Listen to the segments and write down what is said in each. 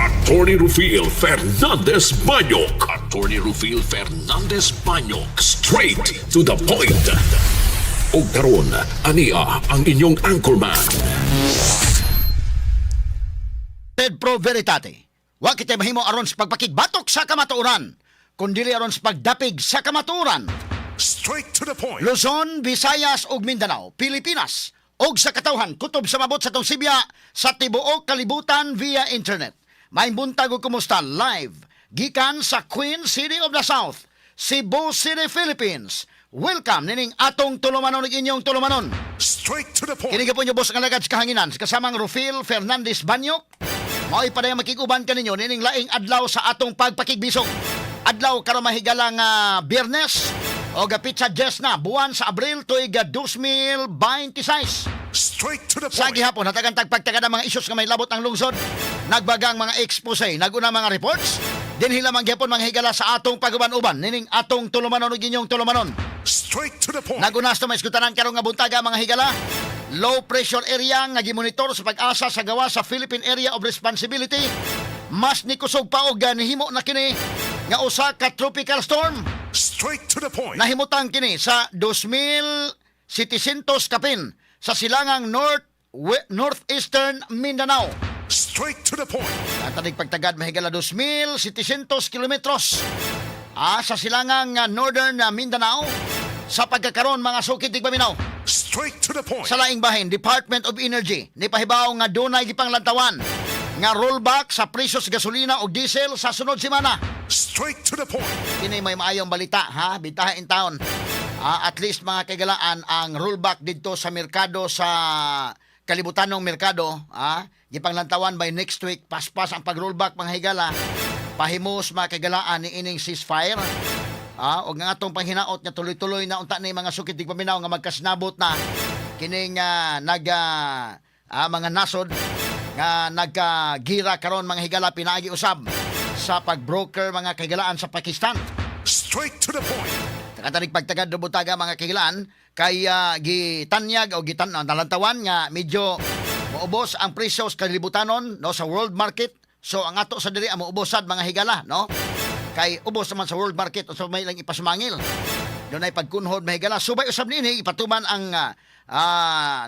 Attorney Rufil Fernandez Banyok. Attorney Rufil Fernandez Banyok. Straight to the point. O karon, ania ang inyong anchorman. Ted Pro Veritate. Wa kita mahimo aron sa pagpakigbatok sa kamatuoran, kundi aron sa pagdapig sa kamatuoran. Straight to the point. Luzon, Visayas ug Mindanao, Pilipinas, og sa katawhan kutob sa mabot sa tong Sibya sa tibuok kalibutan via internet. May buntag ug kumusta live gikan sa Queen City of the South, Cebu City, Philippines. Welcome nining atong tulumanon ug inyong tulumanon. Straight to the point. Kini po niyo boss ang alagad sa kahanginan kasamang Rufil Fernandez Banyok. Mao'y padayang makikuban kaninyo nining laing adlaw sa atong pagpakigbisog. Adlaw karon mahigala nga Biyernes o gapit sa 10 na buwan sa Abril tuig 2026. Straight to the Sa point. gihapon hatagan tagpagtagad ang mga isyos nga may labot ang lungsod. Nagbagang mga expose, naguna mga reports. Dinhi lamang gihapon mga higala sa atong paguban-uban nining atong tulumanon ug inyong tulumanon. Straight to the point. Nagunas na may iskutanan karong nga buntaga mga higala. Low pressure area nga gimonitor sa pag-asa sa gawa sa Philippine Area of Responsibility. Mas nikusog pa og nihimo na kini nga usa ka tropical storm. Straight to the point. Nahimutang kini sa 2,700 kapin sa silangang northeastern Mindanao. Straight to the point. At tanig pagtagad mahigala 2,700 kilometros sa silangang northern Mindanao sa pagkakaroon mga sukid tigpaminaw. Straight to the point. Sa laing bahin, Department of Energy ni pahibaw nga dunay gipanglantawan nga rollback sa presyo sa gasolina o diesel sa sunod semana. Straight to the point. Kini may maayong balita ha, bitaha in town. At least mga kagalaan ang rollback dito sa merkado sa kalibutanong merkado, gipanglantawan by next week paspas ang pag-rollback mga higala. Pahimos mga kagalaan ni ining ceasefire. O nga atong panghinaot nga tuloy-tuloy na unta na mga sukid tigpaminaw nga magkasnabot na kining mga nasod nga nagkagira karon mga higala pinaagi usab sa pagbroker mga kahigalaan sa Pakistan. Straight to the point. Nakatanig pagtagad do butaga mga kahigalaan kay gitanyag o nalantawan nga medyo maubos ang presyo sa kalibutanon no sa world market. So ang ato sa diri maubosad mga higala no. Kay ubos naman sa world market o sa may lang ipasumangil. Doon ay pagkunhod mahigala. Subay usab nini ipatuman ang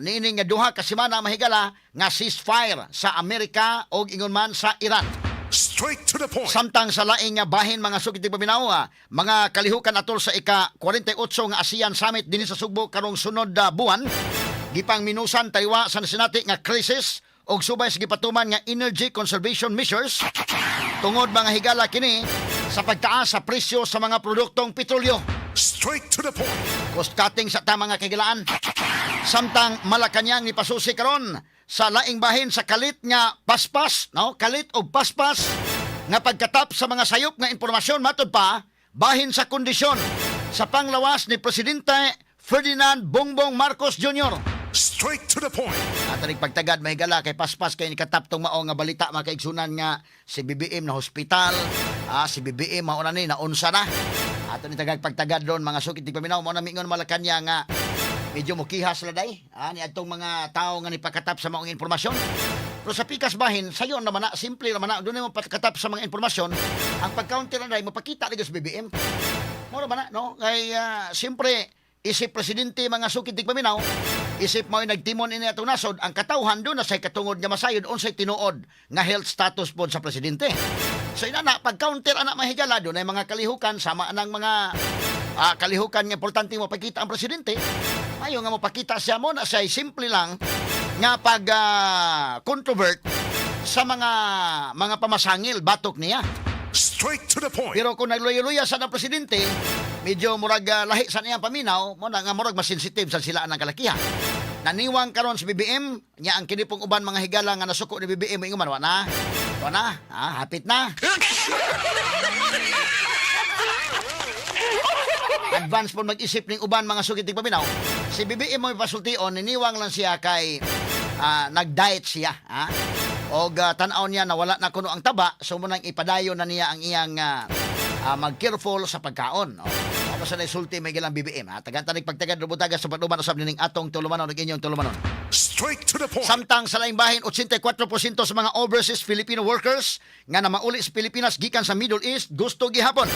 niining nga duha ka semana mahigala nga ceasefire sa Amerika o ingon man sa Iran. Straight to the point. Samtang sa laing nga bahin mga sugid tigpaminaw mga kalihukan atol sa ika-48 nga ASEAN Summit dinhi sa Sugbo karong sunod buwan gipang minusan taywa sa nasinati nga crisis og subay sa gipatuman nga energy conservation measures tungod mga higala kini sa pagtaas sa presyo sa mga produktong petrolyo. Straight to the point. Cost cutting sa tamang nga kagilaan. Samtang Malacañang ni pasusi karon sa laing bahin sa kalit nga paspas, no? Kalit og paspas nga pagkatap sa mga sayop nga impormasyon matud pa bahin sa kondisyon sa panglawas ni Presidente Ferdinand Bongbong Marcos Jr. Straight to the point. At ang pagtagad mahigala kay paspas kay nikataptong mao nga balita mga kaigsunan nga si BBM na hospital, si BBM mao na ni naunsa na. At ang tagag pagtagad doon mga sukid tigpaminaw mao na mingon Malacañang nga medyo mukihas la day ni adtong mga tao nga nipakatap sa maong impormasyon. Pero sa pikas bahin sayon naman na simple naman na doon mo pakatap sa mga impormasyon ang pag-counter na day mapakita ni sa BBM. Mo naman na no kay siyempre isip presidente mga sukid tigpaminaw isip mo nagtimon ini atong nasod ang katawhan doon na say katungod nga masayod unsay tinuod nga health status pod sa presidente. So inana pag counter ana mahigala doon ay mga kalihukan sama anang mga kalihukan nga importante mo pakita ang presidente. Ayo nga mo pakita siya mo na say simple lang nga pag controvert sa mga pamasangil batok niya. Straight to the point. Pero kung nagluya-luya sa ng presidente, medyo murag lahi sa niyang paminaw, mo na nga murag mas sensitive sa silaan ng kalakihan. Naniwang karon sa BBM, nya ang kinipong uban mga higala nga nasuko ni BBM ingon wa na. Hapit na. Advance po mag-isip ning uban mga sugid tigpaminaw. Si BBM mo ipasultion, niniwang lang siya kay nag-diet siya, og tan-aw niya na wala na kuno ang taba, so munang ipadayon na niya ang iyang mag-careful sa pagkaon. Basta na isulti may gilang BBM. Tagan-tanig pagtagad rubutaga sa panuman usab nining atong tulumanon ug inyong tulumanon. Straight to the point. Samtang sa laing bahin 84% sa mga overseas Filipino workers nga namauli sa Pilipinas gikan sa Middle East gusto gihapon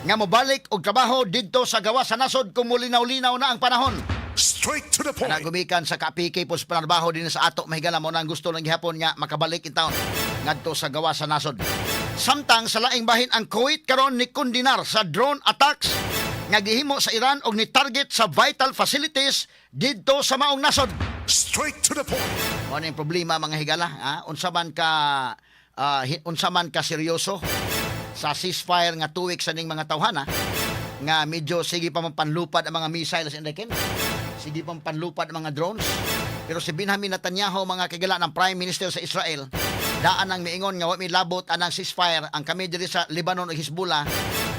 nga mobalik og trabaho didto sa gawas sa nasod kung mulinaw-linaw na ang panahon. Straight to the point. Nagumikan sa kapike po sa panarbaho din sa ato mahigala mo na ang gusto ng gihapon nga makabalik in town ngadto sa gawas sa nasod. Samtang sa laing bahin ang Kuwait karon ni kondinar sa drone attacks nga gihimo sa Iran og ni target sa vital facilities didto sa maong nasod. Straight to the point. Ano yung problema mga higala? Unsa man ka seryoso sa ceasefire nga 2 weeks sa ning mga tawhana nga medyo sige pa man panlupad ang mga missiles in the kin. Sige pa man panlupad ang mga drones. Pero si Benjamin Netanyahu mga kagala ng Prime Minister sa Israel, daan ang miingon nga wa mi labot anang ceasefire ang kami diri sa Lebanon ug Hezbollah.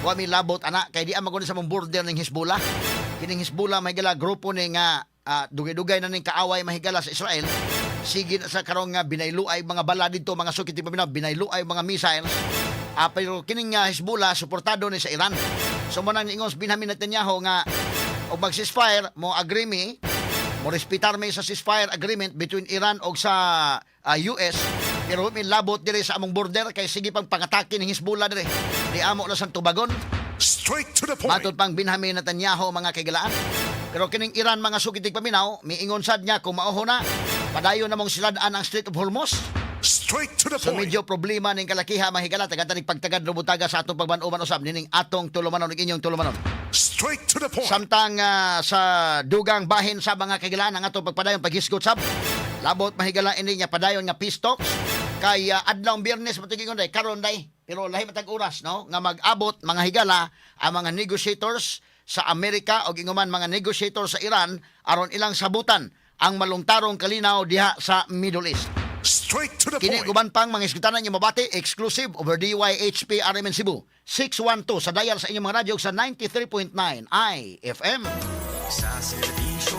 Wa mi labot ana kay di amaguni sa mong border ning Hezbollah. Kining Hezbollah mahigala grupo ni nga dugay-dugay na ning kaaway mahigala sa Israel. Sige na sa karong nga binayluay mga bala dito mga sukit paminaw binayluay mga missiles. Pero kining Hezbollah suportado ni sa Iran. So mo nang ingon Benjamin Netanyahu nga og mag-ceasefire mo agree mi mo respetar mi sa ceasefire agreement between Iran og sa US pero min labot diri sa among border kay sige pang pangatake ning Hezbollah diri. Di amo na sang tubagon. Straight to the point. Matod pang Benjamin Netanyahu mga kaigalaan. Pero kining Iran mga sukitig paminaw, miingon sad niya kung mauho na, padayon namong siladaan ang Strait of Hormuz. Straight to the So point. medyo problema ning kalakiha mahigala tagad pagtagad rubutaga sa atong pagbanuman usab nining atong tulumanon ug inyong tulumanon. Straight to the point. Samtang sa dugang bahin sa mga kaigalaan ang atong pagpadayon paghisgot sab. Labot mahigala ini niya padayon nga peace talks kay adlaw Biyernes matugingon day karon day pero lahi matag oras no nga mag-abot mga higala ang mga negotiators sa Amerika o inguman mga negotiator sa Iran aron ilang sabutan ang malungtarong kalinaw diha sa Middle East. Straight to the Kini point. guban pang mga iskutanan niyo mabati exclusive over DYHP RMN Cebu 612 sa dial sa inyong mga radyo sa 93.9 IFM. Sa serbisyo